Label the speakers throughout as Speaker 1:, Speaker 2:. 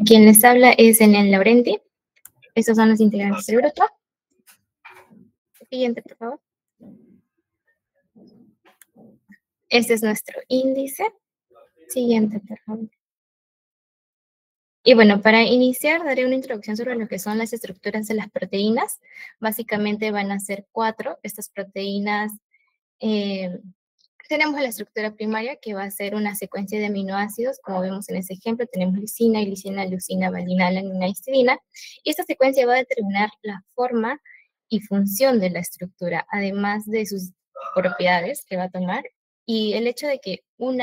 Speaker 1: Quien les habla es Elen Laurenti. Estos son los integrantes del grupo. Siguiente, por favor. Este es nuestro índice. Siguiente, por favor. Y bueno, para iniciar daré una introducción sobre lo que son las estructuras de las proteínas. Básicamente van a ser 4. Estas proteínas, tenemos la estructura primaria, que va a ser una secuencia de aminoácidos. Como vemos en ese ejemplo, tenemos lisina, glicina, leucina, valine, alanina, histidina. Y esta secuencia va a determinar la forma y función de la estructura, además de sus propiedades que va a tomar. Y el hecho de que un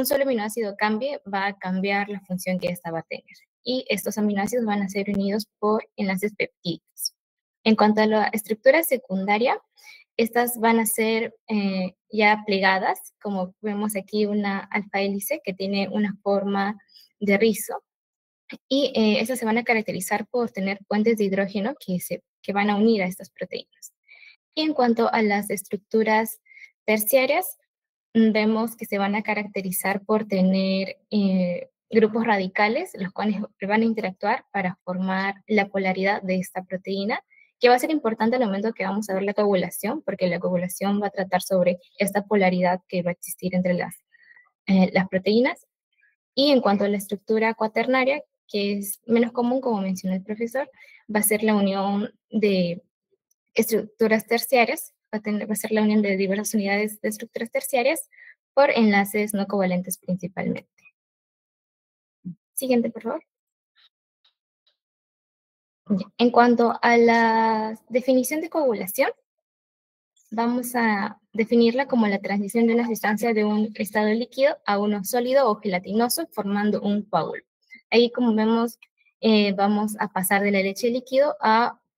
Speaker 1: solo aminoácido cambie, va a cambiar la función que ésta va a tener. Y estos aminoácidos van a ser unidos por enlaces peptídicos. En cuanto a la estructura secundaria, estas van a ser ya plegadas, como vemos aquí una alfa hélice que tiene una forma de rizo. Y estas se van a caracterizar por tener puentes de hidrógeno que van a unir a estas proteínas. Y en cuanto a las estructuras terciarias, vemos que se van a caracterizar por tener grupos radicales, los cuales van a interactuar para formar la polaridad de esta proteína, que va a ser importante al momento que vamos a ver la coagulación, porque la coagulación va a tratar sobre esta polaridad que va a existir entre las proteínas. Y en cuanto a la estructura cuaternaria, que es menos común, como mencionó el profesor, va a ser la unión de estructuras terciarias, va a ser la unión de diversas unidades de estructuras terciarias por enlaces no covalentes principalmente. Siguiente, por favor. En cuanto a la definición de coagulación, vamos a definirla como la transición de una sustancia de un estado líquido a uno sólido o gelatinoso, formando un coágulo. Ahí, como vemos, vamos a pasar de la leche líquido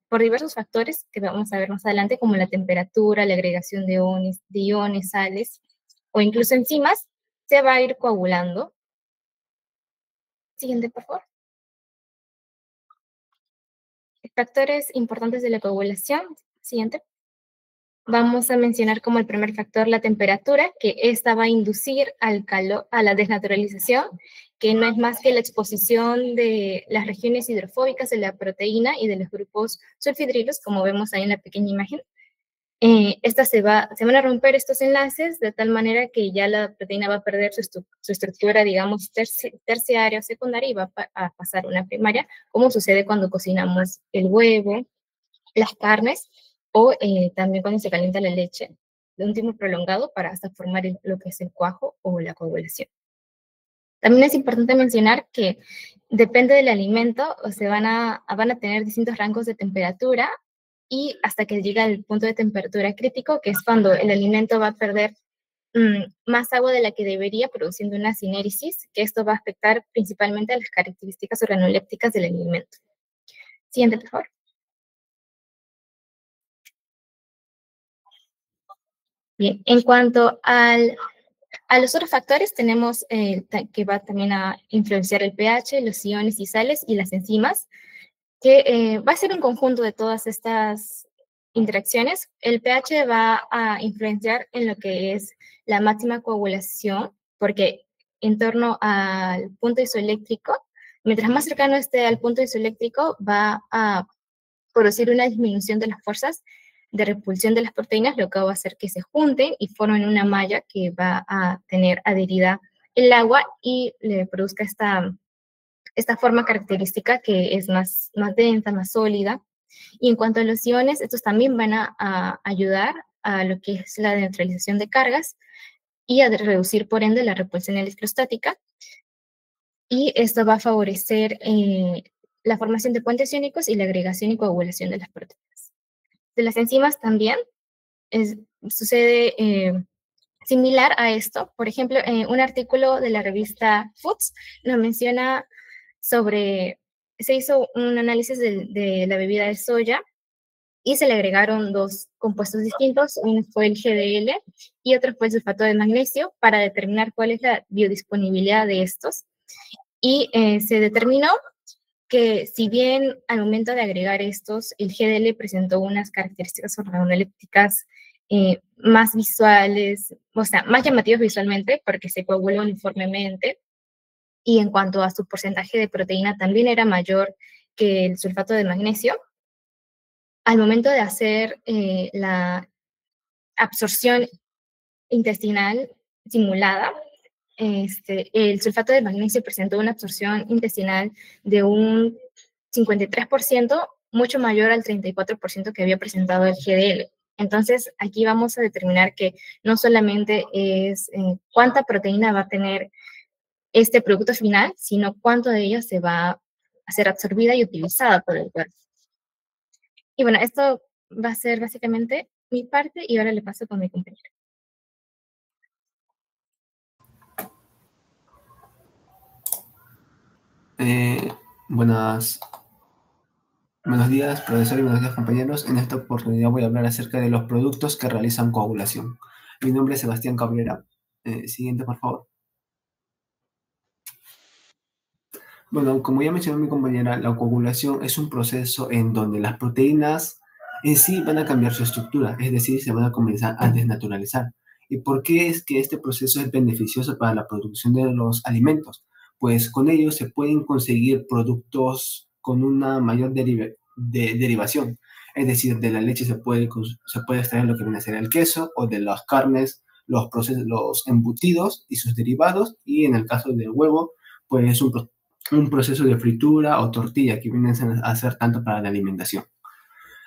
Speaker 1: por diversos factores que vamos a ver más adelante, como la temperatura, la agregación de iones, sales, o incluso enzimas, se va a ir coagulando. Siguiente, por favor. Factores importantes de la coagulación. Siguiente. Vamos a mencionar como el primer factor la temperatura, que esta va a inducir al calor, a la desnaturalización, que no es más que la exposición de las regiones hidrofóbicas de la proteína y de los grupos sulfidrilos, como vemos ahí en la pequeña imagen. Se van a romper estos enlaces de tal manera que ya la proteína va a perder su estructura, digamos, terciaria o secundaria, y va a pasar a una primaria, como sucede cuando cocinamos el huevo, las carnes, o también cuando se calienta la leche de un tiempo prolongado para hasta formar lo que es el cuajo o la coagulación. También es importante mencionar que depende del alimento, o se van a tener distintos rangos de temperatura, y hasta que llega al punto de temperatura crítico, que es cuando el alimento va a perder más agua de la que debería, produciendo una sinérisis, que esto va a afectar principalmente a las características organolépticas del alimento. Siguiente, por favor. Bien, en cuanto a los otros factores, tenemos que va también a influenciar el pH, los iones y sales y las enzimas, que va a ser un conjunto de todas estas interacciones. El pH va a influenciar en lo que es la máxima coagulación, porque en torno al punto isoeléctrico, mientras más cercano esté al punto isoeléctrico, va a producir una disminución de las fuerzas de repulsión de las proteínas, lo que va a hacer que se junten y formen una malla que va a tener adherida el agua y le produzca esta forma característica que es más densa, más sólida. Y en cuanto a los iones, estos también van a ayudar a lo que es la neutralización de cargas y a reducir, por ende, la repulsión electrostática. Y esto va a favorecer la formación de puentes iónicos y la agregación y coagulación de las proteínas. De las enzimas también sucede similar a esto. Por ejemplo, un artículo de la revista Foods nos menciona se hizo un análisis de la bebida de soya y se le agregaron 2 compuestos distintos. Uno fue el GDL y otro fue el sulfato de magnesio, para determinar cuál es la biodisponibilidad de estos. Y se determinó que, si bien al momento de agregar estos, el GDL presentó unas características organolépticas más visuales, o sea, más llamativas visualmente, porque se coagula uniformemente, y en cuanto a su porcentaje de proteína también era mayor que el sulfato de magnesio. Al momento de hacer la absorción intestinal simulada, el sulfato de magnesio presentó una absorción intestinal de un 53%, mucho mayor al 34% que había presentado el GDL. Entonces, aquí vamos a determinar que no solamente es cuánta proteína va a tener este producto final, sino cuánto de ella se va a ser absorbida y utilizada por el cuerpo. Y bueno, esto va a ser básicamente mi parte y ahora le paso con mi compañero.
Speaker 2: Buenos días, profesor, y buenos días, compañeros. En esta oportunidad voy a hablar acerca de los productos que realizan coagulación. Mi nombre es Sebastián Cabrera. Siguiente, por favor. Bueno, como ya mencionó mi compañera, la coagulación es un proceso en donde las proteínas en sí van a cambiar su estructura, es decir, se van a comenzar a desnaturalizar. ¿Y por qué es que este proceso es beneficioso para la producción de los alimentos? Pues con ello se pueden conseguir productos con una mayor derivación. Es decir, de la leche se puede extraer lo que viene a ser el queso, o de las carnes, los embutidos y sus derivados, y en el caso del huevo, pues un proceso de fritura o tortilla que vienen a ser tanto para la alimentación.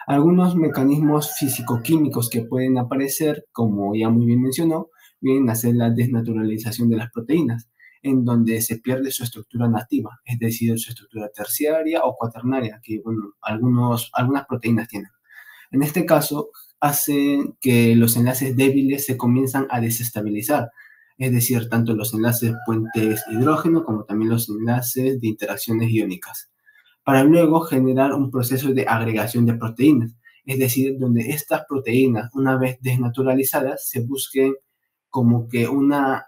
Speaker 2: Algunos mecanismos físico-químicos que pueden aparecer, como ya muy bien mencionó, vienen a ser la desnaturalización de las proteínas, en donde se pierde su estructura nativa, es decir, su estructura terciaria o cuaternaria, que bueno, algunas proteínas tienen. En este caso, hacen que los enlaces débiles se comienzan a desestabilizar, es decir, tanto los enlaces puentes hidrógeno como también los enlaces de interacciones iónicas, para luego generar un proceso de agregación de proteínas, es decir, donde estas proteínas, una vez desnaturalizadas, se busquen como que una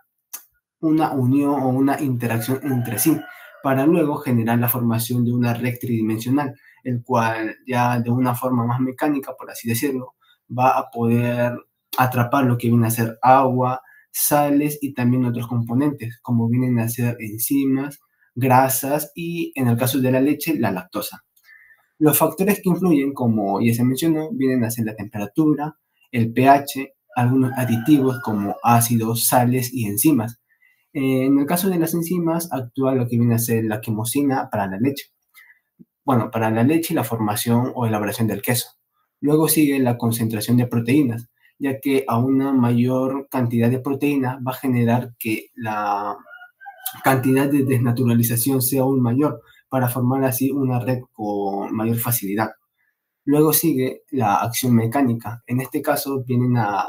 Speaker 2: unión o una interacción entre sí, para luego generar la formación de una red tridimensional, el cual ya de una forma más mecánica, por así decirlo, va a poder atrapar lo que viene a ser agua, sales y también otros componentes, como vienen a ser enzimas, grasas y, en el caso de la leche, la lactosa. Los factores que influyen, como ya se mencionó, vienen a ser la temperatura, el pH, algunos aditivos como ácidos, sales y enzimas. En el caso de las enzimas, actúa lo que viene a ser la quimosina para la leche. Bueno, para la leche y la formación o elaboración del queso. Luego sigue la concentración de proteínas, ya que a una mayor cantidad de proteínas va a generar que la cantidad de desnaturalización sea aún mayor, para formar así una red con mayor facilidad. Luego sigue la acción mecánica. En este caso vienen a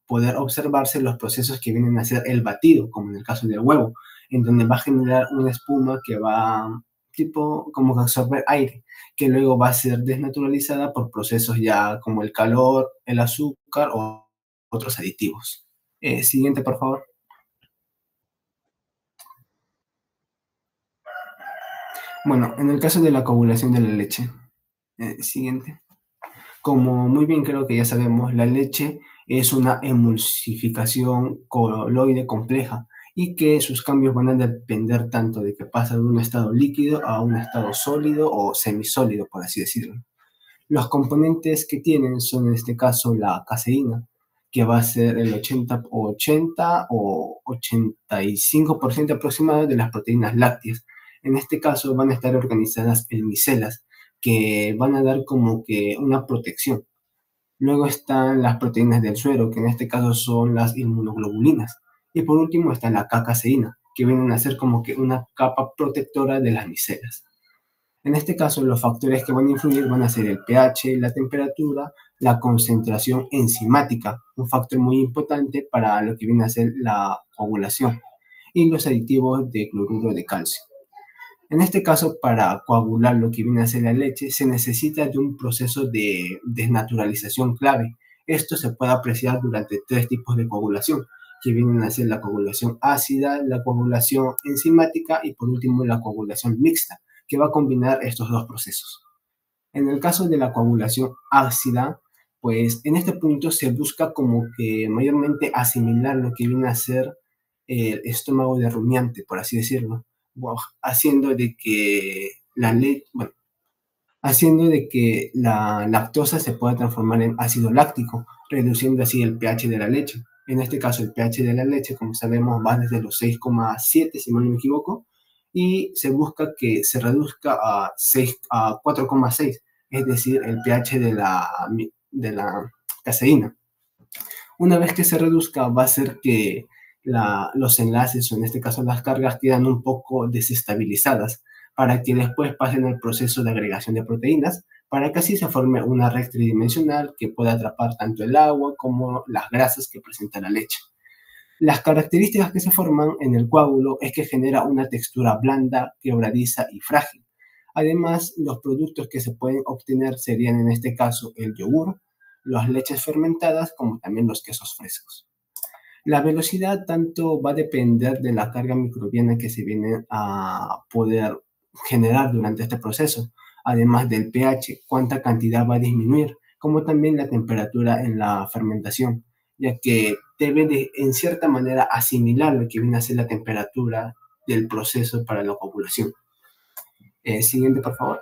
Speaker 2: poder observarse los procesos que vienen a ser el batido, como en el caso del huevo, en donde va a generar una espuma que va tipo como que absorber aire, que luego va a ser desnaturalizada por procesos ya como el calor, el azúcar o otros aditivos. Siguiente, por favor. Bueno, en el caso de la coagulación de la leche. Siguiente. Como muy bien creo que ya sabemos, la leche es una emulsificación coloide compleja y que sus cambios van a depender tanto de que pasa de un estado líquido a un estado sólido o semisólido, por así decirlo. Los componentes que tienen son en este caso la caseína, que va a ser el 80 o 85% aproximado de las proteínas lácteas. En este caso van a estar organizadas en micelas, que van a dar como que una protección. Luego están las proteínas del suero, que en este caso son las inmunoglobulinas. Y por último está la caseína, que vienen a ser como que una capa protectora de las micelas. En este caso, los factores que van a influir van a ser el pH, la temperatura, la concentración enzimática, un factor muy importante para lo que viene a ser la coagulación, y los aditivos de cloruro de calcio. En este caso, para coagular lo que viene a ser la leche, se necesita de un proceso de desnaturalización clave. Esto se puede apreciar durante tres tipos de coagulación, que vienen a ser la coagulación ácida, la coagulación enzimática y por último la coagulación mixta, que va a combinar estos dos procesos. En el caso de la coagulación ácida, pues en este punto se busca como que mayormente asimilar lo que viene a ser el estómago de rumiante, por así decirlo, haciendo de que la leche, bueno, haciendo de que la lactosa se pueda transformar en ácido láctico, reduciendo así el pH de la leche. En este caso, el pH de la leche, como sabemos, va desde los 6,7, si mal no me equivoco, y se busca que se reduzca a 4,6, es decir, el pH de la caseína. Una vez que se reduzca, va a hacer que los enlaces, o en este caso las cargas, quedan un poco desestabilizadas para que después pasen al proceso de agregación de proteínas, para que así se forme una red tridimensional que pueda atrapar tanto el agua como las grasas que presenta la leche. Las características que se forman en el coágulo es que genera una textura blanda, quebradiza y frágil. Además, los productos que se pueden obtener serían en este caso el yogur, las leches fermentadas, como también los quesos frescos. La velocidad tanto va a depender de la carga microbiana que se viene a poder generar durante este proceso, además del pH, cuánta cantidad va a disminuir, como también la temperatura en la fermentación, ya que debe de, en cierta manera, asimilar lo que viene a ser la temperatura del proceso para la coagulación. Siguiente, por favor.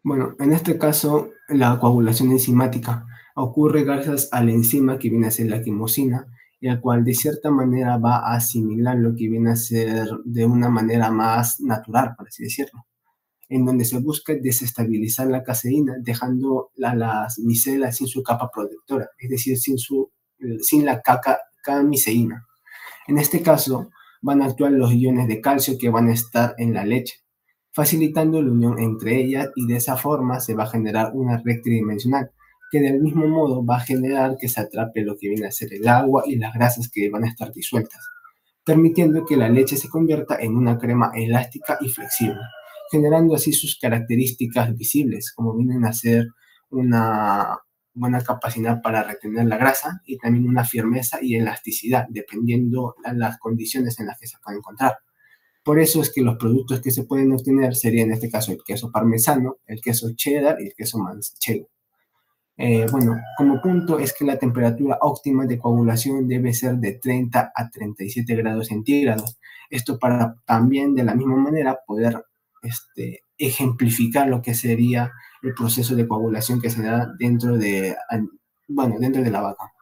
Speaker 2: Bueno, en este caso, la coagulación enzimática ocurre gracias a la enzima que viene a ser la quimosina, y el cual de cierta manera va a asimilar lo que viene a ser de una manera más natural, por así decirlo, en donde se busca desestabilizar la caseína, dejando las micelas sin su capa protectora, es decir, sin la camiceína. En este caso, van a actuar los iones de calcio que van a estar en la leche, facilitando la unión entre ellas, y de esa forma se va a generar una red tridimensional, que del mismo modo va a generar que se atrape lo que viene a ser el agua y las grasas que van a estar disueltas, permitiendo que la leche se convierta en una crema elástica y flexible, generando así sus características visibles, como vienen a ser una buena capacidad para retener la grasa y también una firmeza y elasticidad, dependiendo de las condiciones en las que se puede encontrar. Por eso es que los productos que se pueden obtener serían en este caso el queso parmesano, el queso cheddar y el queso manchego. Bueno, como punto es que la temperatura óptima de coagulación debe ser de 30 a 37 grados centígrados. Esto para también de la misma manera poder ejemplificar lo que sería el proceso de coagulación que se da dentro de la vaca.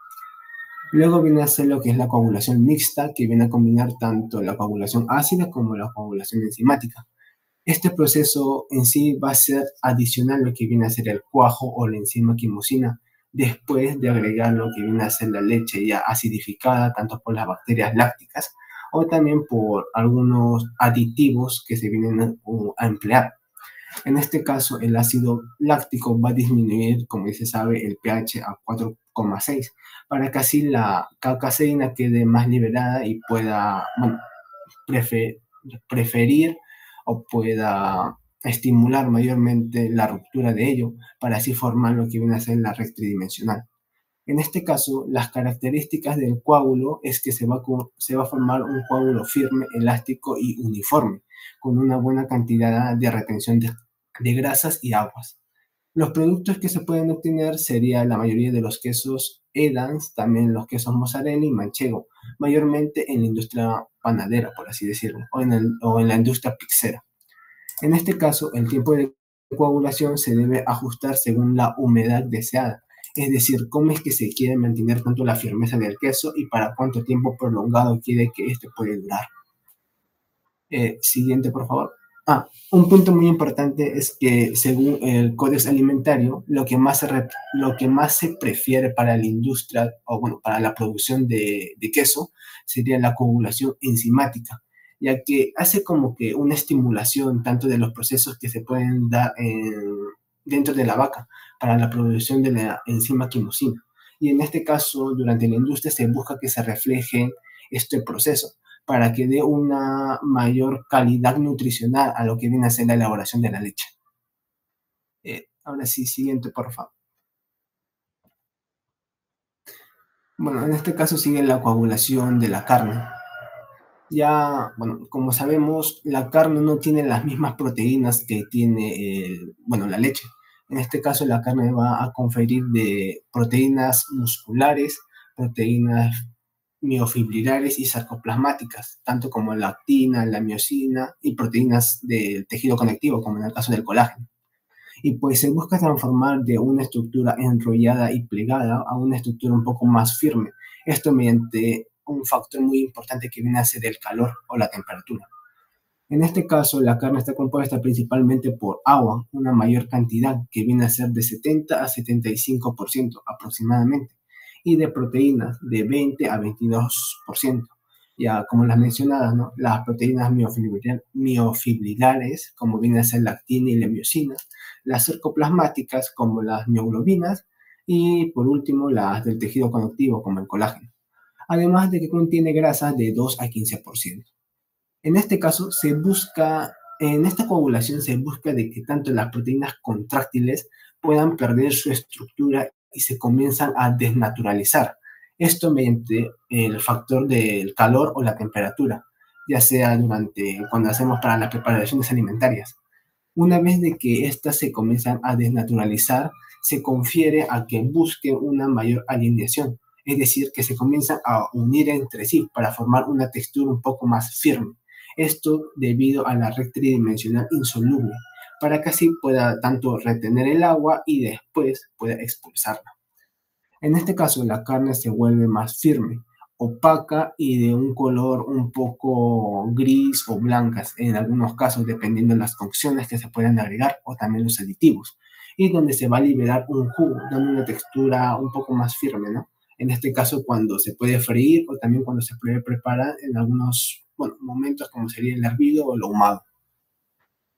Speaker 2: Luego viene a ser lo que es la coagulación mixta, que viene a combinar tanto la coagulación ácida como la coagulación enzimática. Este proceso en sí va a ser adicional a lo que viene a ser el cuajo o la enzima quimosina, después de agregar lo que viene a ser la leche ya acidificada, tanto por las bacterias lácticas o también por algunos aditivos que se vienen a emplear. En este caso, el ácido láctico va a disminuir, como ya se sabe, el pH a 4,6, para que así la caseína quede más liberada y pueda preferir o pueda estimular mayormente la ruptura de ello, para así formar lo que viene a ser la red tridimensional. En este caso, las características del coágulo es que se va a formar un coágulo firme, elástico y uniforme, con una buena cantidad de retención de grasas y aguas. Los productos que se pueden obtener sería la mayoría de los quesos Edams, también los quesos mozzarella y manchego, mayormente en la industria panadera, por así decirlo, o en la industria pizzera. En este caso, el tiempo de coagulación se debe ajustar según la humedad deseada, es decir, cómo es que se quiere mantener tanto la firmeza del queso y para cuánto tiempo prolongado quiere que este puede durar. Siguiente, por favor. Un punto muy importante es que según el Códex Alimentario, lo que más se prefiere para la industria, o bueno, para la producción de queso, sería la coagulación enzimática, ya que hace como que una estimulación tanto de los procesos que se pueden dar dentro de la vaca para la producción de la enzima quimosina. Y en este caso, durante la industria se busca que se refleje este proceso, para que dé una mayor calidad nutricional a lo que viene a ser la elaboración de la leche. Ahora sí, siguiente, por favor. Bueno, en este caso sigue la coagulación de la carne. Ya, bueno, como sabemos, la carne no tiene las mismas proteínas que tiene, la leche. En este caso, la carne va a conferir de proteínas musculares, proteínas miofibrilares y sarcoplasmáticas, tanto como la actina, la miosina y proteínas del tejido conectivo, como en el caso del colágeno. Y pues se busca transformar de una estructura enrollada y plegada a una estructura un poco más firme. Esto mediante un factor muy importante que viene a ser el calor o la temperatura. En este caso, la carne está compuesta principalmente por agua, una mayor cantidad que viene a ser de 70 a 75% aproximadamente, y de proteínas de 20 a 22%. Ya como las mencionadas, ¿no? Las proteínas miofibrilares, como viene a ser la actina y la miosina, las sarcoplasmáticas, como las mioglobinas, y por último, las del tejido conectivo, como el colágeno. Además de que contiene grasas de 2 a 15%. En este caso, en esta coagulación se busca de que tanto las proteínas contráctiles puedan perder su estructura y se comienzan a desnaturalizar. Esto mediante el factor del calor o la temperatura, ya sea cuando hacemos para las preparaciones alimentarias. Una vez de que éstas se comienzan a desnaturalizar, se confiere a que busquen una mayor alineación, es decir, que se comienzan a unir entre sí para formar una textura un poco más firme. Esto debido a la red tridimensional insoluble, para que así pueda tanto retener el agua y después pueda expulsarla. En este caso, la carne se vuelve más firme, opaca y de un color un poco gris o blancas, en algunos casos, dependiendo de las cocciones que se puedan agregar o también los aditivos, y donde se va a liberar un jugo, dando una textura un poco más firme, ¿no? En este caso, cuando se puede freír o también cuando se puede preparar en algunos momentos, como sería el hervido o el ahumado.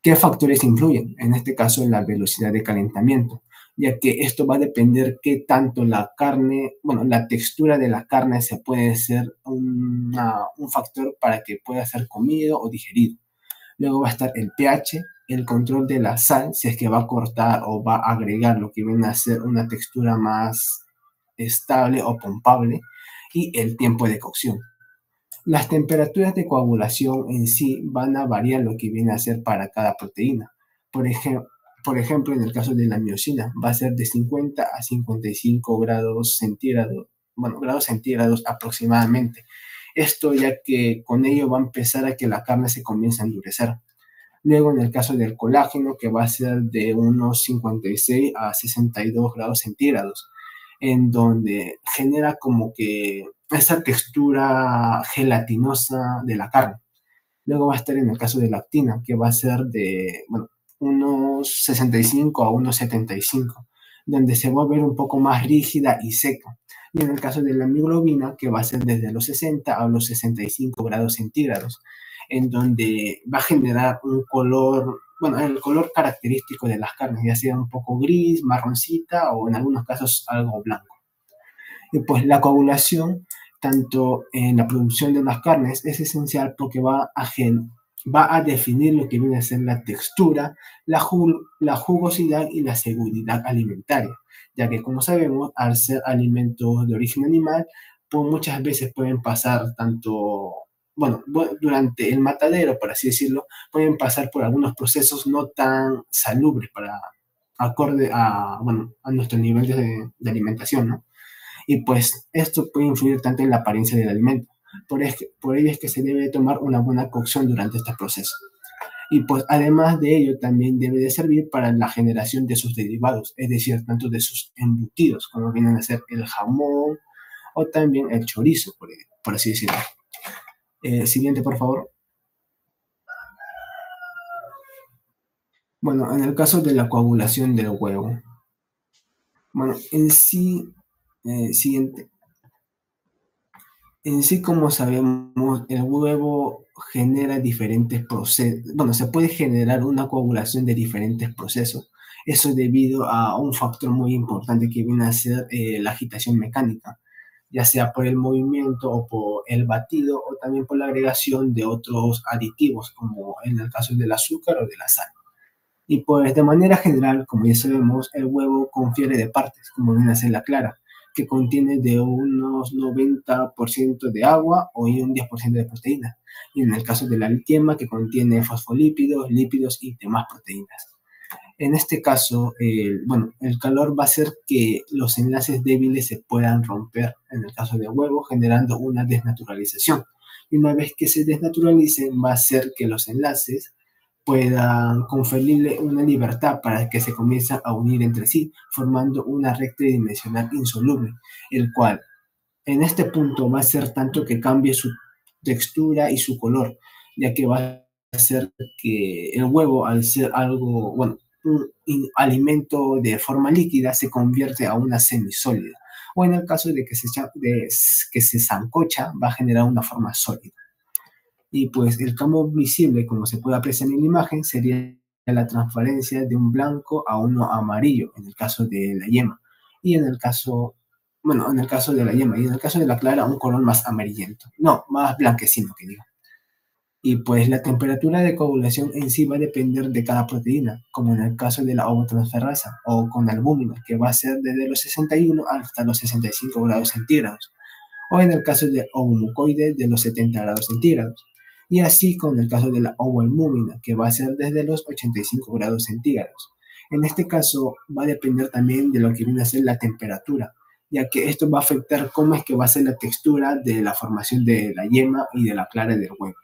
Speaker 2: ¿Qué factores influyen? En este caso, en la velocidad de calentamiento, ya que esto va a depender qué tanto la textura de la carne se puede ser un factor para que pueda ser comido o digerido. Luego va a estar el pH, el control de la sal, si es que va a cortar o va a agregar lo que viene a ser una textura más estable o pompable, y el tiempo de cocción. Las temperaturas de coagulación en sí van a variar lo que viene a ser para cada proteína. Por ejemplo, en el caso de la miosina, va a ser de 50 a 55 grados centígrados, grados centígrados aproximadamente. Esto ya que con ello va a empezar a que la carne se comience a endurecer. Luego, en el caso del colágeno, que va a ser de unos 56 a 62 grados centígrados, en donde genera como que esa textura gelatinosa de la carne. Luego va a estar en el caso de la actina, que va a ser de unos 65 a unos 75, donde se va a ver un poco más rígida y seca. Y en el caso de la mioglobina, que va a ser desde los 60 a los 65 grados centígrados, en donde va a generar un color, el color característico de las carnes, ya sea un poco gris, marroncita o en algunos casos algo blanco. Y pues la coagulación, tanto en la producción de las carnes, es esencial porque va a definir lo que viene a ser la textura, la jugosidad y la seguridad alimentaria, ya que como sabemos, al ser alimentos de origen animal, pues muchas veces pueden pasar durante el matadero, por así decirlo, pueden pasar por algunos procesos no tan salubres acorde a nuestro nivel de alimentación, ¿no? Y pues esto puede influir tanto en la apariencia del alimento. Por ello es que se debe tomar una buena cocción durante este proceso. Y pues además de ello también debe de servir para la generación de sus derivados, es decir, tanto de sus embutidos, como vienen a ser el jamón o también el chorizo, por así decirlo. Siguiente, por favor. Bueno, en el caso de la coagulación del huevo. Bueno, en sí, siguiente. En sí, como sabemos, el huevo genera diferentes procesos. Bueno, se puede generar una coagulación de diferentes procesos. Eso debido a un factor muy importante que viene a ser la agitación mecánica, ya sea por el movimiento o por el batido o también por la agregación de otros aditivos, como en el caso del azúcar o de la sal. Y pues de manera general, como ya sabemos, el huevo confiere de partes, como viene a ser la clara, que contiene de unos 90% de agua o un 10% de proteína. Y en el caso de la yema, que contiene fosfolípidos, lípidos y demás proteínas. En este caso, bueno, el calor va a hacer que los enlaces débiles se puedan romper en el caso del huevo, generando una desnaturalización. Y una vez que se desnaturalicen, va a hacer que los enlaces puedan conferirle una libertad para que se comiencen a unir entre sí, formando una red tridimensional insoluble, el cual en este punto va a ser tanto que cambie su textura y su color, ya que va a hacer que el huevo, al ser algo, bueno, un alimento de forma líquida, se convierte a una semisólida. O en el caso de que se sancocha, va a generar una forma sólida. Y pues el cambio visible, como se puede apreciar en la imagen, sería la transparencia de un blanco a uno amarillo, en el caso de la yema. Y en el caso, bueno, en el caso de la yema, y en el caso de la clara, un color más amarillento. No, más blanquecino, que digo. Y pues la temperatura de coagulación en sí va a depender de cada proteína, como en el caso de la ovotransferasa o con albúmina, que va a ser desde los 61 hasta los 65 grados centígrados, o en el caso de ovomucoide de los 70 grados centígrados, y así con el caso de la ovoalbúmina, que va a ser desde los 85 grados centígrados. En este caso va a depender también de lo que viene a ser la temperatura, ya que esto va a afectar cómo es que va a ser la textura de la formación de la yema y de la clara del huevo,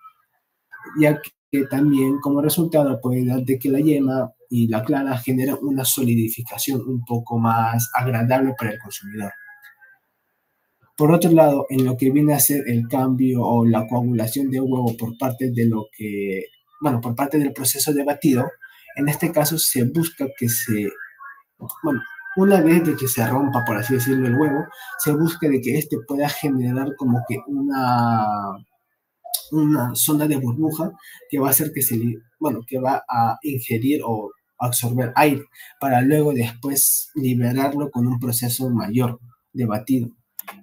Speaker 2: ya que también como resultado puede dar de que la yema y la clara generan una solidificación un poco más agradable para el consumidor. Por otro lado, en lo que viene a ser el cambio o la coagulación de huevo por parte de lo que, bueno, por parte del proceso de batido, en este caso se busca que bueno, una vez de que se rompa, por así decirlo, el huevo, se busca de que este pueda generar como que una zona de burbuja que va a hacer que bueno, que va a ingerir o absorber aire para luego después liberarlo con un proceso mayor de batido.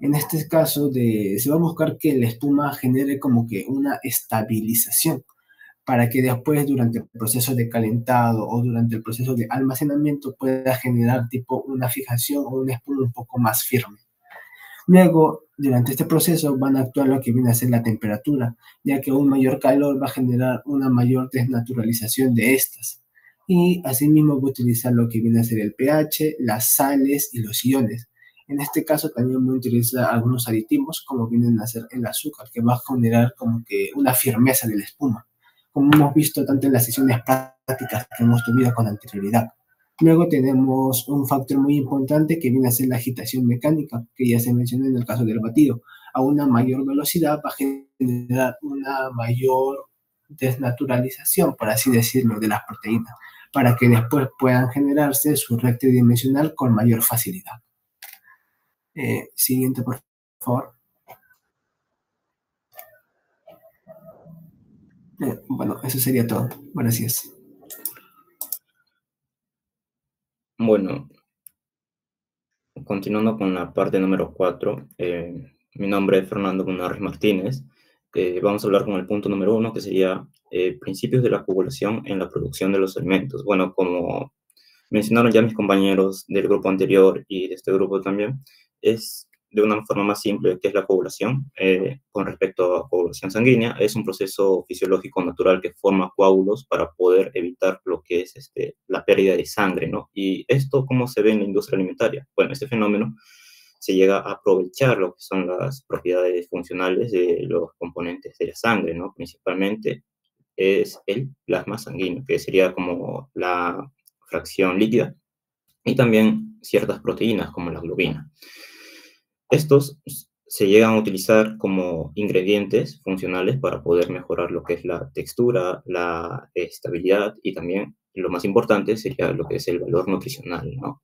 Speaker 2: En este caso, se va a buscar que la espuma genere como que una estabilización para que después durante el proceso de calentado o durante el proceso de almacenamiento pueda generar tipo una fijación o una espuma un poco más firme. Luego, durante este proceso van a actuar lo que viene a ser la temperatura, ya que un mayor calor va a generar una mayor desnaturalización de estas. Y asimismo va a utilizar lo que viene a ser el pH, las sales y los iones. En este caso también voy a utilizar algunos aditivos, como vienen a ser el azúcar, que va a generar como que una firmeza de la espuma, como hemos visto tanto en las sesiones prácticas que hemos tenido con anterioridad. Luego tenemos un factor muy importante que viene a ser la agitación mecánica, que ya se mencionó en el caso del batido. A una mayor velocidad va a generar una mayor desnaturalización, por así decirlo, de las proteínas, para que después puedan generarse su red tridimensional con mayor facilidad. Siguiente, por favor. Bueno, eso sería todo. Gracias.
Speaker 3: Bueno, continuando con la parte número 4, mi nombre es Fernando Munarriz Martínez. Vamos a hablar con el punto número 1, que sería principios de la coagulación en la producción de los alimentos. Bueno, como mencionaron ya mis compañeros del grupo anterior y de este grupo también, es de una forma más simple que es la coagulación. Con respecto a coagulación sanguínea, es un proceso fisiológico natural que forma coágulos para poder evitar lo que es la pérdida de sangre, ¿no? Y esto, ¿cómo se ve en la industria alimentaria? Bueno, este fenómeno se llega a aprovechar lo que son las propiedades funcionales de los componentes de la sangre, ¿no? Principalmente es el plasma sanguíneo, que sería como la fracción líquida, y también ciertas proteínas como la globina. Estos se llegan a utilizar como ingredientes funcionales para poder mejorar lo que es la textura, la estabilidad y también, lo más importante, sería lo que es el valor nutricional, ¿no?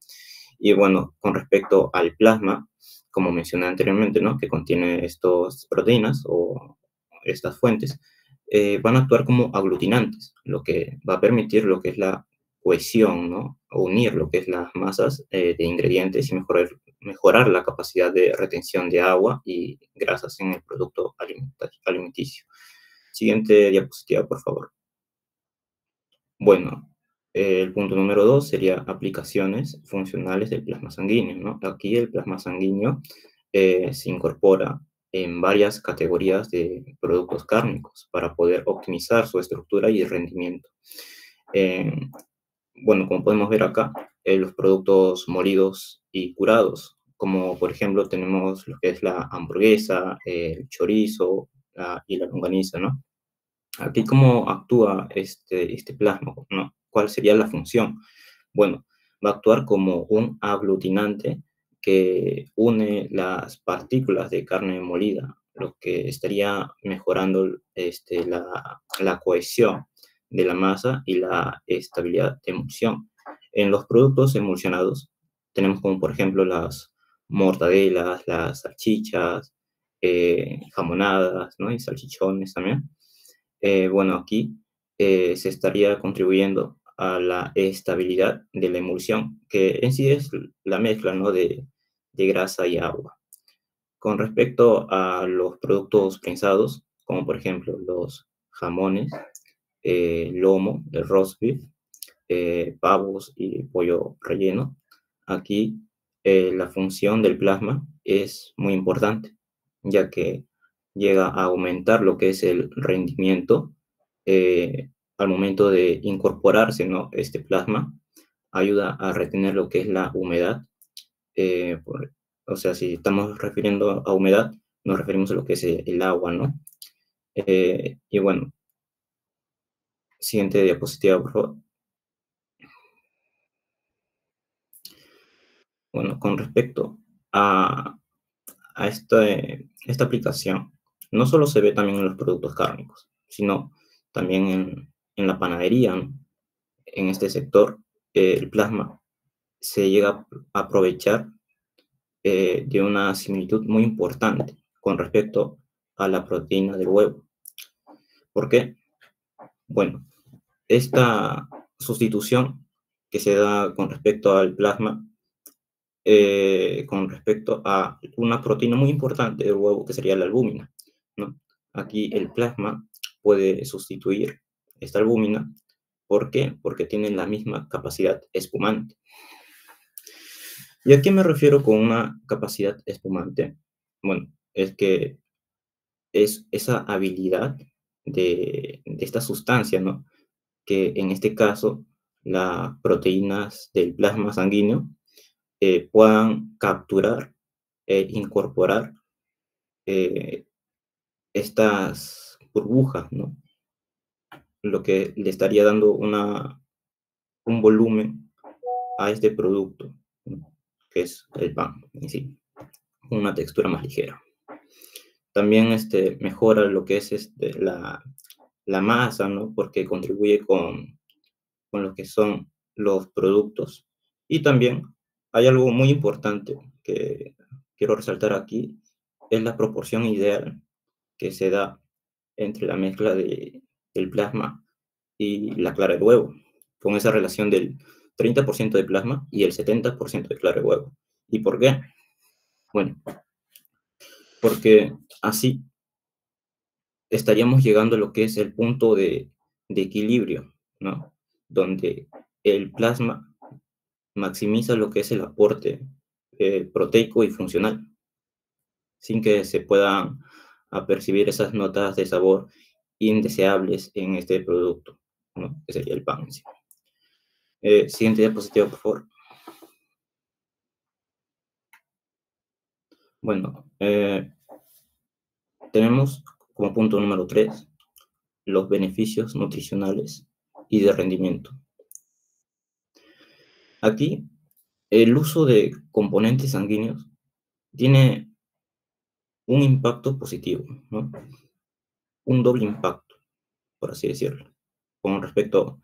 Speaker 3: Y bueno, con respecto al plasma, como mencioné anteriormente, ¿no?, que contiene estas proteínas o estas fuentes, van a actuar como aglutinantes, lo que va a permitir lo que es la cohesión, ¿no?, o unir lo que es las masas de ingredientes y mejorar la capacidad de retención de agua y grasas en el producto alimenticio. Siguiente diapositiva, por favor. Bueno, el punto número 2 sería aplicaciones funcionales del plasma sanguíneo, ¿no? Aquí el plasma sanguíneo se incorpora en varias categorías de productos cárnicos para poder optimizar su estructura y rendimiento. bueno, como podemos ver acá, los productos molidos y curados, como por ejemplo tenemos lo que es la hamburguesa, el chorizo y la longaniza, ¿no? Aquí, ¿cómo actúa este plasma, ¿no? ¿Cuál sería la función? Bueno, va a actuar como un aglutinante que une las partículas de carne molida, lo que estaría mejorando la cohesión de la masa y la estabilidad de emulsión. En los productos emulsionados tenemos como por ejemplo las mortadelas, las salchichas, jamonadas, ¿no? Y salchichones también. Bueno, aquí se estaría contribuyendo a la estabilidad de la emulsión, que en sí es la mezcla, ¿no? de grasa y agua. Con respecto a los productos prensados, como por ejemplo los jamones, lomo, el roast beef, pavos y pollo relleno, aquí la función del plasma es muy importante, ya que llega a aumentar lo que es el rendimiento al momento de incorporarse, ¿no? Este plasma ayuda a retener lo que es la humedad. O sea, si estamos refiriendo a humedad, nos referimos a lo que es el agua, ¿no? Y bueno, siguiente diapositiva, por favor. Bueno, con respecto a esta aplicación, no solo se ve también en los productos cárnicos, sino también en la panadería, ¿no? En este sector, el plasma se llega a aprovechar de una similitud muy importante con respecto a la proteína del huevo. ¿Por qué? Bueno, esta sustitución que se da con respecto al plasma, con respecto a una proteína muy importante del huevo, que sería la albúmina, ¿no? Aquí el plasma puede sustituir esta albúmina. ¿Por qué? Porque tiene la misma capacidad espumante. ¿Y a qué me refiero con una capacidad espumante? Bueno, es que es esa habilidad de esta sustancia, ¿no? Que en este caso las proteínas del plasma sanguíneo puedan capturar e incorporar estas burbujas, ¿no? Lo que le estaría dando un volumen a este producto, ¿no? Que es el pan en sí, una textura más ligera. También mejora lo que es la masa, ¿no? Porque contribuye con lo que son los productos. Y también hay algo muy importante que quiero resaltar aquí, es la proporción ideal que se da entre la mezcla del plasma y la clara del huevo, con esa relación del 30% de plasma y el 70% de clara de huevo. ¿Y por qué? Bueno, porque así estaríamos llegando a lo que es el punto de equilibrio, ¿no? Donde el plasma maximiza lo que es el aporte proteico y funcional, sin que se puedan apercibir esas notas de sabor indeseables en este producto, ¿no? Que sería el pan en sí. Siguiente diapositiva, por favor. Bueno, tenemos como punto número 3 los beneficios nutricionales y de rendimiento. Aquí, el uso de componentes sanguíneos tiene un impacto positivo, ¿no? Un doble impacto, por así decirlo, con respecto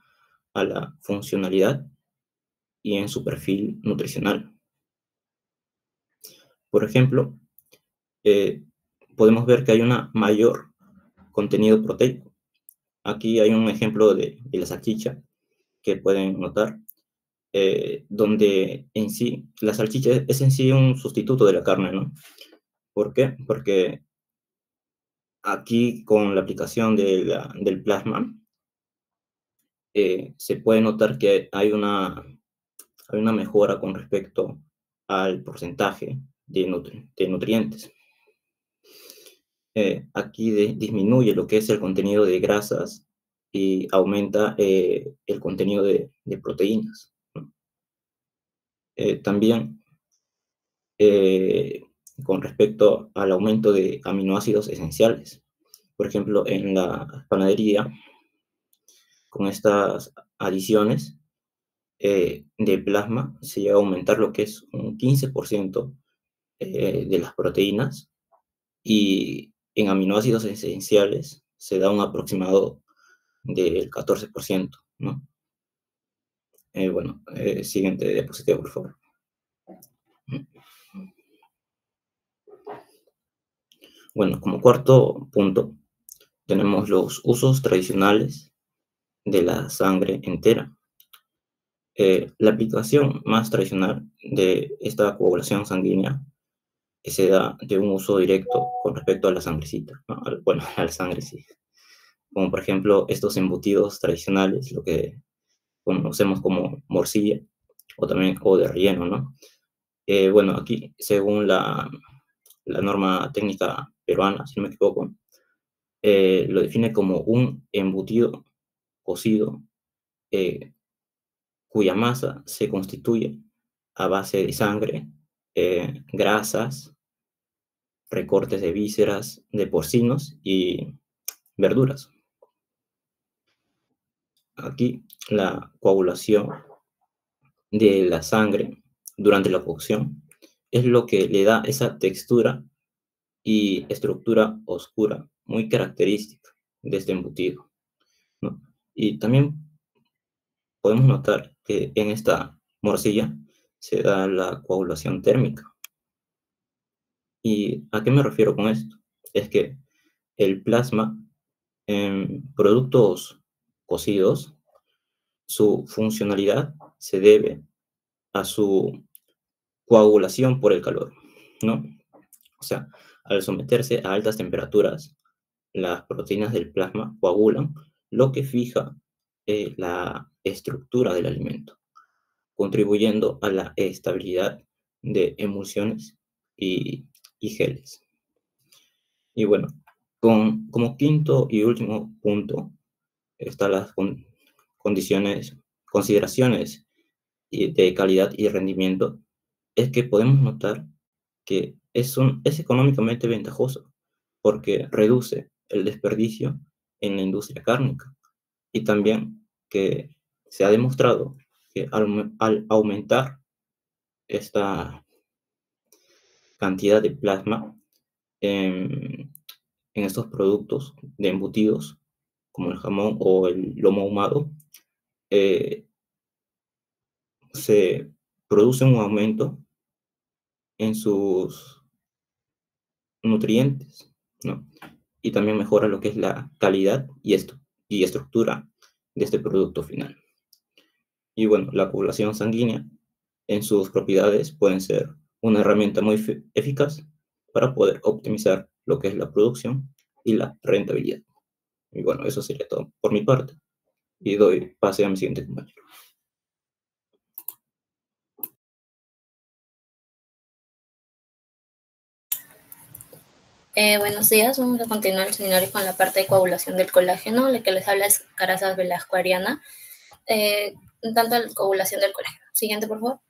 Speaker 3: a la funcionalidad y en su perfil nutricional. Por ejemplo, podemos ver que hay un mayor contenido proteico. Aquí hay un ejemplo de la salchicha que pueden notar, donde en sí la salchicha es en sí un sustituto de la carne, ¿no? ¿Por qué? Porque aquí con la aplicación del plasma se puede notar que hay una mejora con respecto al porcentaje de nutrientes. Aquí disminuye lo que es el contenido de grasas y aumenta el contenido de proteínas, ¿no? También, con respecto al aumento de aminoácidos esenciales. Por ejemplo, en la panadería, con estas adiciones de plasma, se llega a aumentar lo que es un 15% de las proteínas, y en aminoácidos esenciales se da un aproximado del 14%, ¿no? Bueno, siguiente diapositiva, por favor. Bueno, como cuarto punto, tenemos los usos tradicionales de la sangre entera. La aplicación más tradicional de esta coagulación sanguínea se da de un uso directo con respecto a la sangrecita, ¿no? Bueno, a la sangre sí. Como por ejemplo estos embutidos tradicionales, lo que conocemos como morcilla, o de relleno, ¿no? Bueno, aquí, según la norma técnica peruana, si no me equivoco, lo define como un embutido cocido, cuya masa se constituye a base de sangre, grasas, recortes de vísceras de porcinos y verduras. Aquí la coagulación de la sangre durante la cocción es lo que le da esa textura y estructura oscura muy característica de este embutido, ¿no? Y también podemos notar que en esta morcilla se da la coagulación térmica. ¿Y a qué me refiero con esto? Es que el plasma en productos cocidos, su funcionalidad se debe a su coagulación por el calor, ¿no? O sea, al someterse a altas temperaturas, las proteínas del plasma coagulan, lo que fija la estructura del alimento, contribuyendo a la estabilidad de emulsiones y geles. Y bueno, como quinto y último punto, están las consideraciones de calidad y rendimiento. Es que podemos notar que es económicamente ventajoso, porque reduce el desperdicio en la industria cárnica, y también que se ha demostrado que al aumentar esta cantidad de plasma en estos productos de embutidos, como el jamón o el lomo ahumado, se produce un aumento en sus nutrientes, ¿no? Y también mejora lo que es la calidad y estructura de este producto final. Y bueno, la coagulación sanguínea en sus propiedades pueden ser una herramienta muy eficaz para poder optimizar lo que es la producción y la rentabilidad. Y bueno, eso sería todo por mi parte. Y doy pase a mi siguiente compañero.
Speaker 1: Buenos días, vamos a continuar el seminario con la parte de coagulación del colágeno. La que les habla es Carazas Velasco Ariana, tanto la coagulación del colágeno. Siguiente, por favor.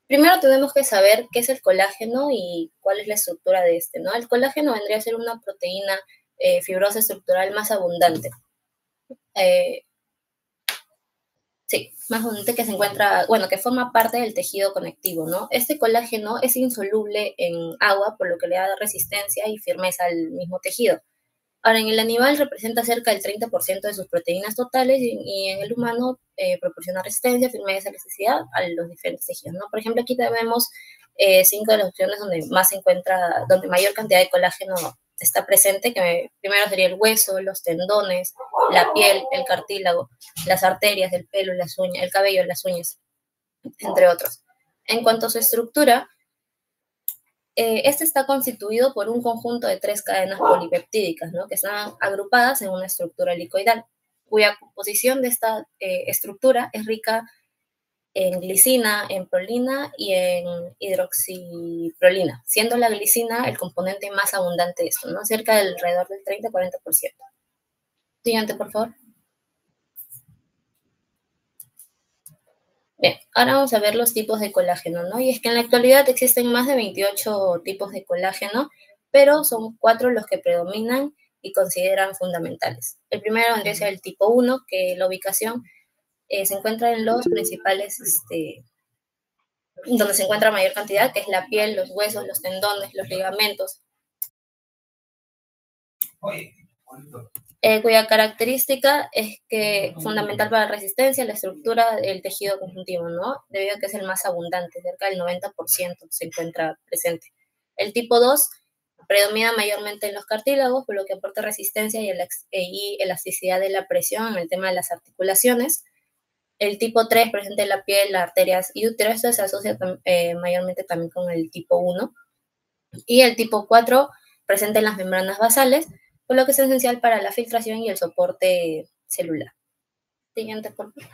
Speaker 1: Primero tenemos que saber qué es el colágeno y cuál es la estructura de este, ¿no? El colágeno vendría a ser una proteína fibrosa estructural más abundante. Sí, más abundante, que se encuentra, bueno, que forma parte del tejido conectivo, ¿no? Este colágeno es insoluble en agua, por lo que le da resistencia y firmeza al mismo tejido. Ahora, en el animal representa cerca del 30% de sus proteínas totales, y en el humano proporciona resistencia, firmeza, elasticidad a los diferentes tejidos, ¿no? Por ejemplo, aquí tenemos 5 de las opciones donde más se encuentra, donde mayor cantidad de colágeno está presente, que primero sería el hueso, los tendones, la piel, el cartílago, las arterias, el pelo, las uñas, el cabello, las uñas, entre otros. En cuanto a su estructura, este está constituido por un conjunto de 3 cadenas polipeptídicas, ¿no? Que están agrupadas en una estructura helicoidal, cuya composición de esta estructura es rica en glicina, en prolina y en hidroxiprolina, siendo la glicina el componente más abundante de esto, ¿no? Cerca del alrededor del 30-40%. Siguiente, por favor.
Speaker 4: Bien, ahora vamos a ver los tipos de colágeno, ¿no? Y es que en la actualidad existen más de 28 tipos de colágeno, pero son 4 los que predominan y consideran fundamentales. El primero vendría a ser el tipo 1, que la ubicación se encuentra en los principales, donde se encuentra mayor cantidad, que es la piel, los huesos, los tendones, los ligamentos, cuya característica es que fundamental para la resistencia, la estructura del tejido conjuntivo, ¿no? Debido a que es el más abundante, cerca del 90% se encuentra presente. El tipo 2 predomina mayormente en los cartílagos, por lo que aporta resistencia y elasticidad de la presión en el tema de las articulaciones. El tipo 3 presente en la piel, las arterias y útero, esto se asocia mayormente también con el tipo 1. Y el tipo 4 presente en las membranas basales, por lo que es esencial para la filtración y el soporte celular. Siguiente, por favor.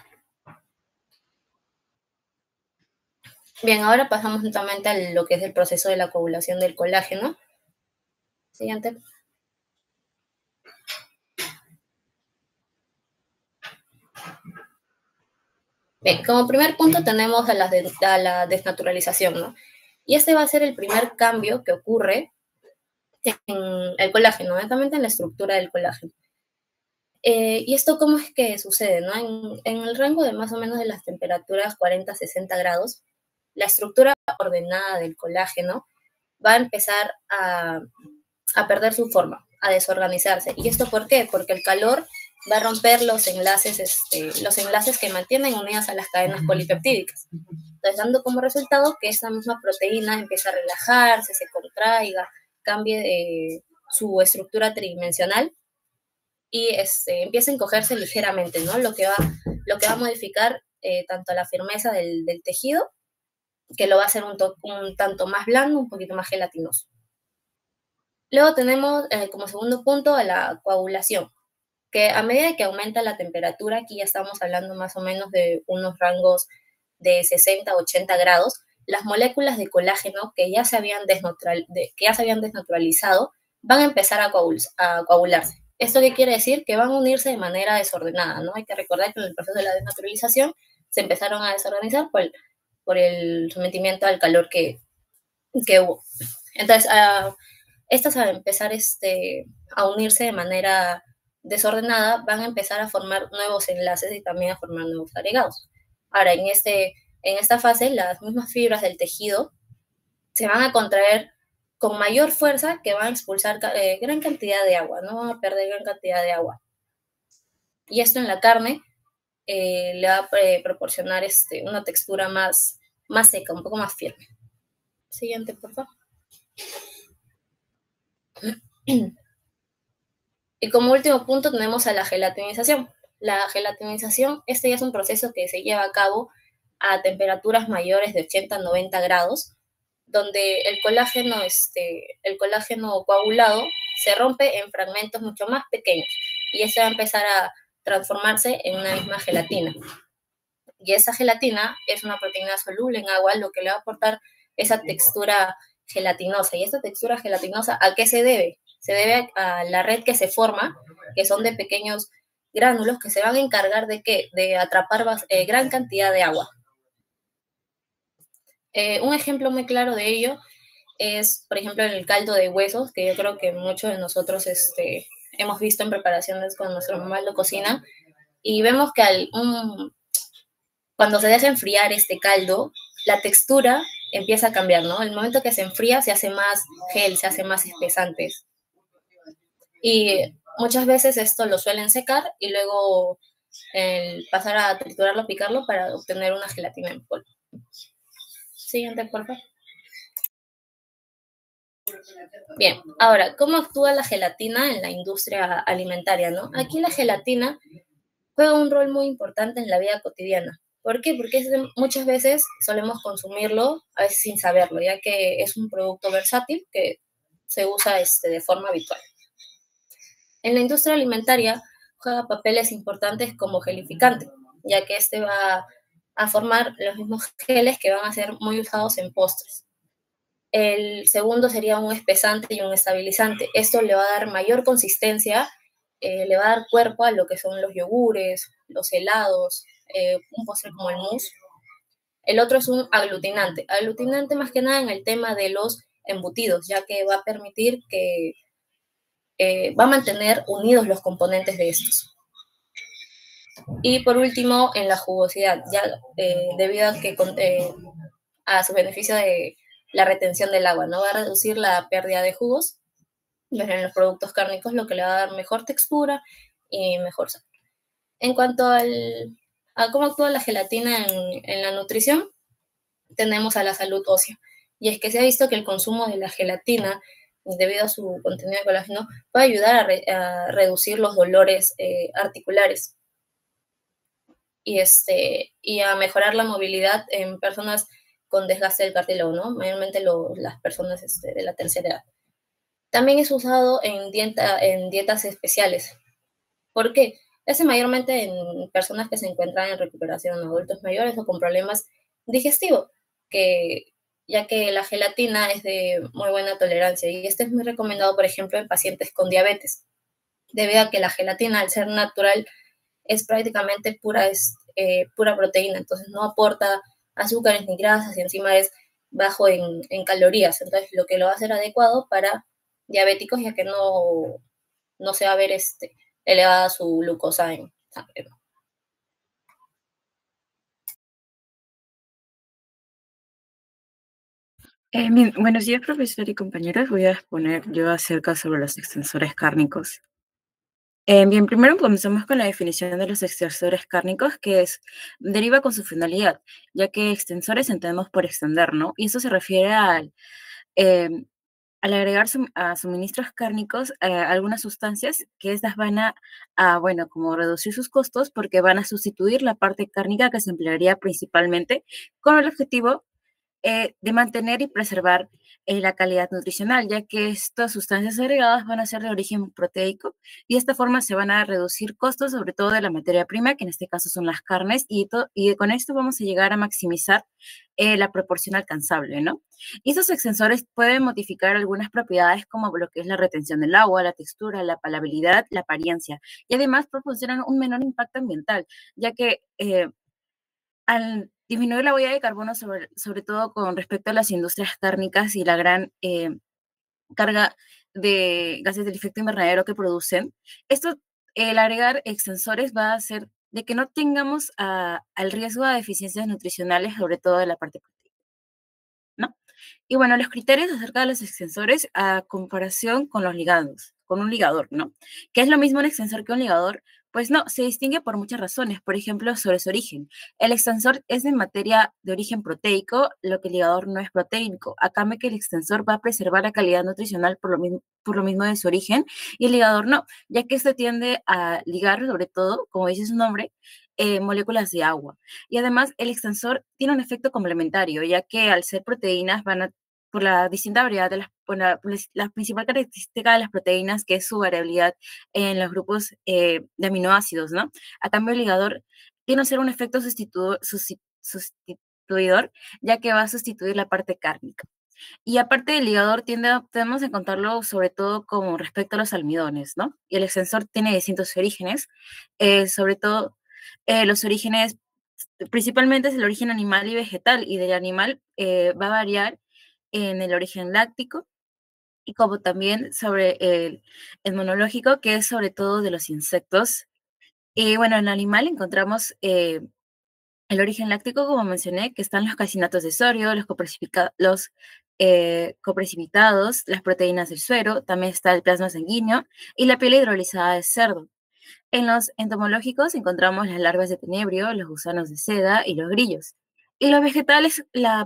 Speaker 4: Bien, ahora pasamos nuevamente a lo que es el proceso de la coagulación del colágeno. Siguiente. Bien, como primer punto tenemos a la desnaturalización, ¿no? Y este va a ser el primer cambio que ocurre en el colágeno, netamente en la estructura del colágeno. ¿Y esto cómo es que sucede, no? En el rango de más o menos de las temperaturas 40-60 grados, la estructura ordenada del colágeno va a empezar a perder su forma, a desorganizarse. ¿Y esto por qué? Porque el calor va a romper los enlaces que mantienen unidas a las cadenas polipeptídicas. Entonces, dando como resultado que esa misma proteína empieza a relajarse, se contraiga, cambie su estructura tridimensional y empieza a encogerse ligeramente, ¿no? Lo que va a modificar tanto la firmeza del tejido, que lo va a hacer un tanto más blando, un poquito más gelatinoso. Luego tenemos como segundo punto a la coagulación, que a medida que aumenta la temperatura, aquí ya estamos hablando más o menos de unos rangos de 60 a 80 grados, las moléculas de colágeno que ya se habían desnaturalizado van a empezar a coagularse. ¿Esto qué quiere decir? Que van a unirse de manera desordenada, ¿no? Hay que recordar que en el proceso de la desnaturalización se empezaron a desorganizar por el sometimiento al calor que hubo. Entonces, estas al empezar a unirse de manera desordenada van a empezar a formar nuevos enlaces y también a formar nuevos agregados. Ahora, en esta fase, las mismas fibras del tejido se van a contraer con mayor fuerza, que van a expulsar gran cantidad de agua, no van a perder gran cantidad de agua. Y esto en la carne le va a proporcionar una textura más seca, un poco más firme. Siguiente, por favor. Y como último punto tenemos a la gelatinización. La gelatinización, ya es un proceso que se lleva a cabo a temperaturas mayores de 80 a 90 grados, donde el colágeno coagulado se rompe en fragmentos mucho más pequeños y eso va a empezar a transformarse en una misma gelatina. Y esa gelatina es una proteína soluble en agua, lo que le va a aportar esa textura gelatinosa. ¿Y esta textura gelatinosa a qué se debe? Se debe a la red que se forma, que son de pequeños gránulos que se van a encargar de atrapar gran cantidad de agua. Un ejemplo muy claro de ello es, por ejemplo, el caldo de huesos, que yo creo que muchos de nosotros hemos visto en preparaciones cuando nuestra mamá lo cocina, y vemos que cuando se deja enfriar este caldo, la textura empieza a cambiar, ¿no? El momento que se enfría se hace más gel, se hace más espesante. Y muchas veces esto lo suelen secar y luego pasar a triturarlo, picarlo para obtener una gelatina en polvo. Siguiente, por favor. Bien, ahora, ¿cómo actúa la gelatina en la industria alimentaria, no? Aquí la gelatina juega un rol muy importante en la vida cotidiana. ¿Por qué? Porque muchas veces solemos consumirlo, a veces sin saberlo, ya que es un producto versátil que se usa de forma habitual. En la industria alimentaria juega papeles importantes como gelificante, ya que va a formar los mismos geles que van a ser muy usados en postres. El segundo sería un espesante y un estabilizante. Esto le va a dar mayor consistencia, le va a dar cuerpo a lo que son los yogures, los helados, un postre como el mousse. El otro es un aglutinante. Aglutinante más que nada en el tema de los embutidos, ya que va a permitir que va a mantener unidos los componentes de estos. Y por último, en la jugosidad, ya debido a que a su beneficio de la retención del agua, ¿no? Va a reducir la pérdida de jugos en los productos cárnicos, lo que le va a dar mejor textura y mejor sabor. En cuanto a cómo actúa la gelatina en la nutrición, tenemos a la salud ósea. Y es que se ha visto que el consumo de la gelatina, debido a su contenido de colágeno, puede ayudar a reducir los dolores articulares y a mejorar la movilidad en personas con desgaste del cartílago, ¿no? Mayormente las personas de la tercera edad. También es usado en dietas especiales. ¿Por qué? Se hace mayormente en personas que se encuentran en recuperación, adultos mayores o con problemas digestivos, ya que la gelatina es de muy buena tolerancia y este es muy recomendado, por ejemplo, en pacientes con diabetes, debido a que la gelatina, al ser natural, es prácticamente pura proteína, entonces no aporta azúcares ni grasas y encima es bajo en calorías, entonces lo que lo va a hacer adecuado para diabéticos, ya que no se va a ver elevada su glucosa en sangre, ¿no?
Speaker 5: Bien, buenos días, profesor y compañeros. Voy a exponer yo acerca sobre los extensores cárnicos. Bien, primero comenzamos con la definición de los extensores cárnicos, que deriva con su finalidad, ya que extensores entendemos por extender, ¿no? Y eso se refiere al agregar a suministros cárnicos algunas sustancias que estas van bueno, como reducir sus costos porque van a sustituir la parte cárnica que se emplearía principalmente con el objetivo de mantener y preservar la calidad nutricional, ya que estas sustancias agregadas van a ser de origen proteico y de esta forma se van a reducir costos, sobre todo de la materia prima, que en este caso son las carnes, y con esto vamos a llegar a maximizar la proporción alcanzable, ¿no? Y estos extensores pueden modificar algunas propiedades como lo que es la retención del agua, la textura, la palabilidad, la apariencia, y además proporcionan un menor impacto ambiental, ya que al disminuir la huella de carbono, sobre todo con respecto a las industrias cárnicas y la gran carga de gases del efecto invernadero que producen, el agregar extensores va a hacer de que no tengamos al riesgo de deficiencias nutricionales, sobre todo de la parte proteica, ¿no? Y bueno, los criterios acerca de los extensores a comparación con los ligados, con un ligador, ¿no? ¿Qué es lo mismo un extensor que un ligador? Pues no, se distingue por muchas razones. Por ejemplo, sobre su origen. El extensor es de materia de origen proteico, lo que el ligador no es proteico. A cambio que el extensor va a preservar la calidad nutricional por lo mismo de su origen, y el ligador no, ya que este tiende a ligar, sobre todo, como dice su nombre, moléculas de agua. Y además, el extensor tiene un efecto complementario, ya que al ser proteínas por la distinta variedad la principal característica de las proteínas, que es su variabilidad en los grupos de aminoácidos, ¿no? A cambio, el ligador tiene que ser un efecto sustituidor, ya que va a sustituir la parte cárnica. Y aparte del ligador, tenemos que encontrarlo sobre todo con respecto a los almidones, ¿no? Y el extensor tiene distintos orígenes, sobre todo los orígenes, principalmente es el origen animal y vegetal, y del animal va a variar en el origen láctico y como también sobre el monológico, que es sobre todo de los insectos. Y bueno, en el animal encontramos el origen láctico, como mencioné, que están los casinatos de sodio, los coprecipitados, las proteínas del suero, también está el plasma sanguíneo y la piel hidrolizada de cerdo. En los entomológicos encontramos las larvas de tenebrio, los gusanos de seda y los grillos. Y los vegetales, la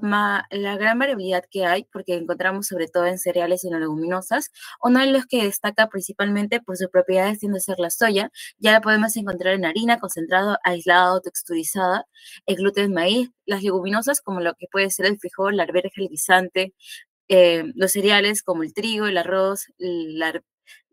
Speaker 5: gran variabilidad que hay, porque encontramos sobre todo en cereales y en leguminosas, uno de los que destaca principalmente por sus propiedades tiende a ser la soya. Ya la podemos encontrar en harina, concentrado, aislado, texturizada, el gluten, maíz, las leguminosas como lo que puede ser el frijol, la arveja, el guisante, los cereales como el trigo, el arroz,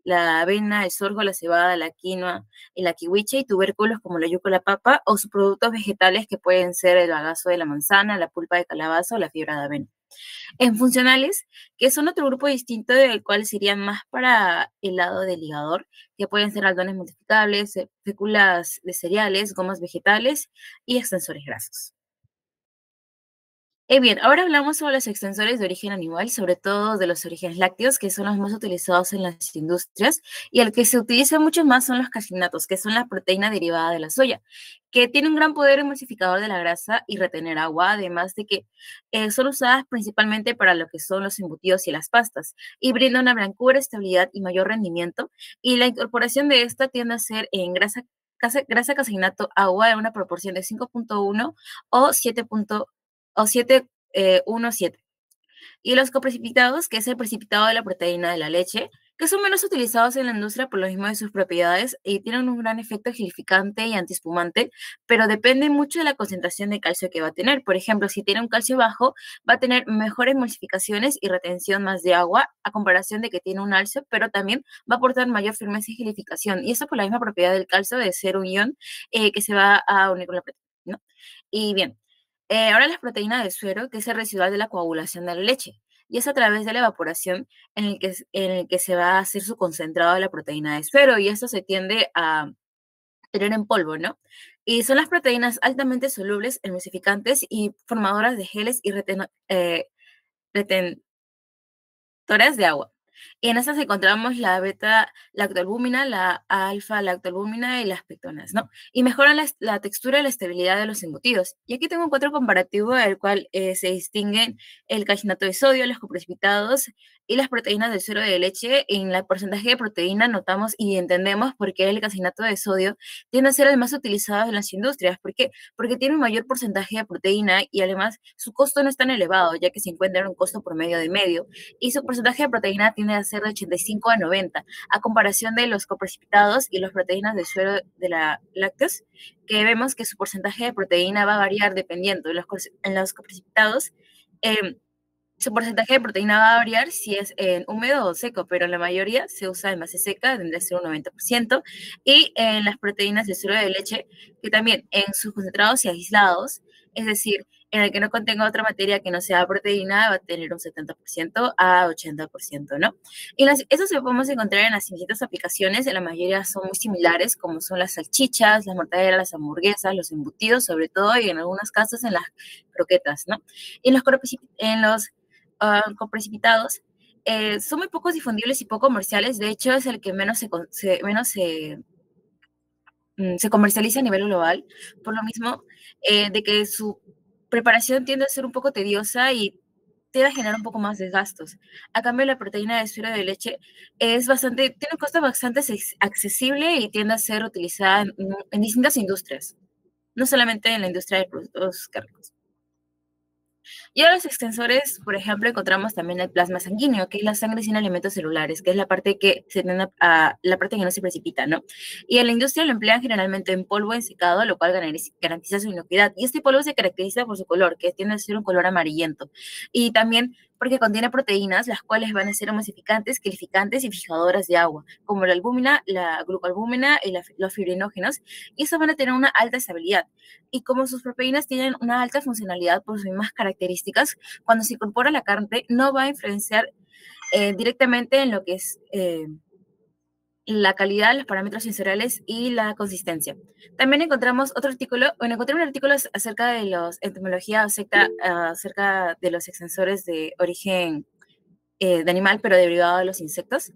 Speaker 5: la avena, el sorgo, la cebada, la quinoa, la kiwicha, y tubérculos como la yuca, la papa, o subproductos vegetales que pueden ser el bagazo de la manzana, la pulpa de calabaza o la fibra de avena. En funcionales, que son otro grupo distinto del cual serían más para el lado del ligador, que pueden ser aldones modificables, féculas de cereales, gomas vegetales y extensores grasos. Bien, ahora hablamos sobre los extensores de origen animal, sobre todo de los orígenes lácteos, que son los más utilizados en las industrias, y el que se utiliza mucho más son los casinatos, que son la proteína derivada de la soya, que tiene un gran poder emulsificador de la grasa y retener agua, además de que son usadas principalmente para lo que son los embutidos y las pastas, y brinda una blancura, estabilidad y mayor rendimiento, y la incorporación de esta tiende a ser en grasa casinato agua en una proporción de 5,1 o 7,17. Y los coprecipitados, que es el precipitado de la proteína de la leche, que son menos utilizados en la industria por lo mismo de sus propiedades y tienen un gran efecto gelificante y antiespumante, pero depende mucho de la concentración de calcio que va a tener. Por ejemplo, si tiene un calcio bajo, va a tener mejores emulsificaciones y retención más de agua a comparación de que tiene un alcio, pero también va a aportar mayor firmeza y gelificación. Y eso por la misma propiedad del calcio de ser un ion que se va a unir con la proteína, ¿no? Y bien, ahora las proteínas de suero, que es el residual de la coagulación de la leche, y es a través de la evaporación en el que se va a hacer su concentrado de la proteína de suero, y esto se tiende a tener en polvo, ¿no? Y son las proteínas altamente solubles, emulsificantes y formadoras de geles y retentoras de agua. Y en estas encontramos la beta-lactoalbúmina, la alfa-lactoalbúmina y las pectonas, ¿no? Y mejoran la textura y la estabilidad de los embutidos. Y aquí tengo un cuadro comparativo en el cual se distinguen el calcinato de sodio, los coprecipitados y las proteínas del suero de leche. En el porcentaje de proteína notamos y entendemos por qué el calcinato de sodio tiende a ser el más utilizado en las industrias. ¿Por qué? Porque tiene un mayor porcentaje de proteína y además su costo no es tan elevado, ya que se encuentra en un costo promedio de medio y su porcentaje de proteína tiende a ser de 85 a 90, a comparación de los coprecipitados y las proteínas de suero de la lácteos, que vemos que su porcentaje de proteína va a variar dependiendo. En los coprecipitados, su porcentaje de proteína va a variar si es en húmedo o seco, pero en la mayoría se usa en base seca, tendría que ser un 90%, y en las proteínas de suero de leche, que también en sus concentrados y aislados, es decir, en el que no contenga otra materia que no sea proteína, va a tener un 70% a 80%, ¿no? Y eso se podemos encontrar en las siguientes aplicaciones, en la mayoría son muy similares, como son las salchichas, las mortadelas, las hamburguesas, los embutidos, sobre todo, y en algunos casos en las croquetas, ¿no? Y en los coprecipitados son muy pocos difundibles y poco comerciales. De hecho, es el que menos se comercializa a nivel global, por lo mismo de que su preparación tiende a ser un poco tediosa y tiende a generar un poco más de gastos. A cambio, la proteína de suero de leche tiene un costo bastante accesible y tiende a ser utilizada en distintas industrias, no solamente en la industria de productos cárnicos. Y ahora los extensores, por ejemplo, encontramos también el plasma sanguíneo, que es la sangre sin elementos celulares, que es la parte que la parte que no se precipita, ¿no? Y en la industria lo emplean generalmente en polvo en secado, lo cual garantiza su inocuidad. Y este polvo se caracteriza por su color, que tiende a ser un color amarillento. Y también porque contiene proteínas, las cuales van a ser emulsificantes, gelificantes y fijadoras de agua, como la albúmina, la glucoalbúmina y los fibrinógenos, y estos van a tener una alta estabilidad. Y como sus proteínas tienen una alta funcionalidad por sus mismas características, cuando se incorpora la carne no va a influenciar directamente en lo que es la calidad, los parámetros sensoriales y la consistencia. También encontramos encontré un artículo acerca de los entomología acerca de los extensores de origen de animal, pero derivado de los insectos.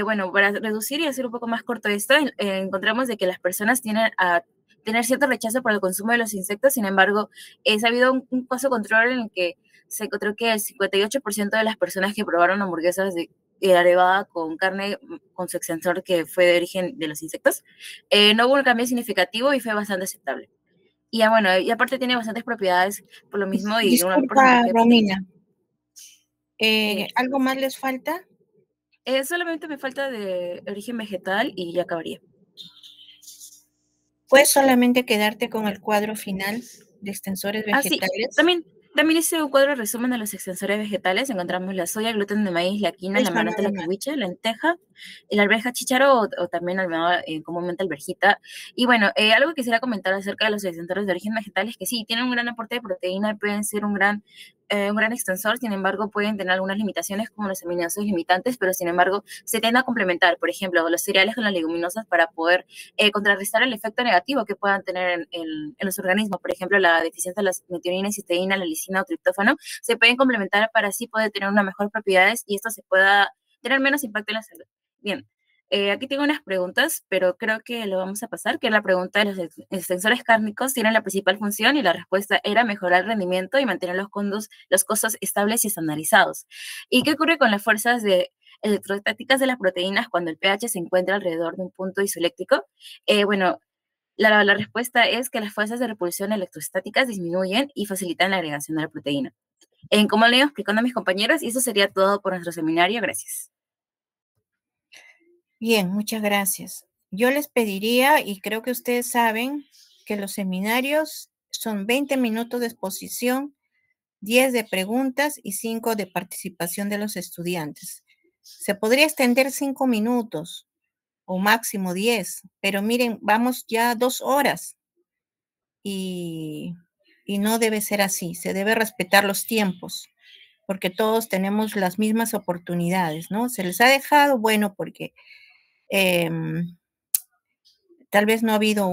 Speaker 5: Bueno, para reducir y hacer un poco más corto esto, encontramos de que las personas tienen a tener cierto rechazo por el consumo de los insectos. Sin embargo, ha habido un caso control en el que se encontró que el 58% de las personas que probaron hamburguesas elevada con carne con su extensor que fue de origen de los insectos, no hubo un cambio significativo y fue bastante aceptable. Y bueno, y aparte tiene bastantes propiedades por lo mismo. Y
Speaker 6: disculpa, Romina. ¿Algo más les falta?
Speaker 5: Solamente me falta de origen vegetal y ya acabaría.
Speaker 6: ¿Puedes solamente quedarte con el cuadro final de extensores vegetales?
Speaker 5: Sí. También hice un cuadro de resumen de los extensores vegetales. Encontramos la soya, gluten de maíz, la quinoa, la manata, la kiwicha, la lenteja, la arveja chícharo o también comúnmente alverjita. Y bueno, algo que quisiera comentar acerca de los extensores de origen vegetal es que sí, tienen un gran aporte de proteína y pueden ser un gran un gran extensor, sin embargo, pueden tener algunas limitaciones como los aminoácidos limitantes, pero sin embargo, se tienden a complementar, por ejemplo, los cereales con las leguminosas para poder contrarrestar el efecto negativo que puedan tener en los organismos. Por ejemplo, la deficiencia de las metionina, cisteína, la lisina o triptófano se pueden complementar para así poder tener unas mejores propiedades y esto se pueda tener menos impacto en la salud. Bien. Aquí tengo unas preguntas, pero creo que lo vamos a pasar, que es la pregunta de los extensores cárnicos tienen la principal función y la respuesta era mejorar el rendimiento y mantener los costos estables y estandarizados. ¿Y qué ocurre con las fuerzas electrostáticas de las proteínas cuando el pH se encuentra alrededor de un punto isoeléctrico? Bueno, la respuesta es que las fuerzas de repulsión electrostáticas disminuyen y facilitan la agregación de la proteína. Como le iba explicando a mis compañeros, y eso sería todo por nuestro seminario. Gracias.
Speaker 6: Bien, muchas gracias. Yo les pediría, y creo que ustedes saben, que los seminarios son 20 minutos de exposición, 10 de preguntas y 5 de participación de los estudiantes. Se podría extender 5 minutos o máximo 10, pero miren, vamos ya 2 horas y no debe ser así. Se debe respetar los tiempos porque todos tenemos las mismas oportunidades, ¿no? Se les ha dejado, bueno, porque tal vez no ha habido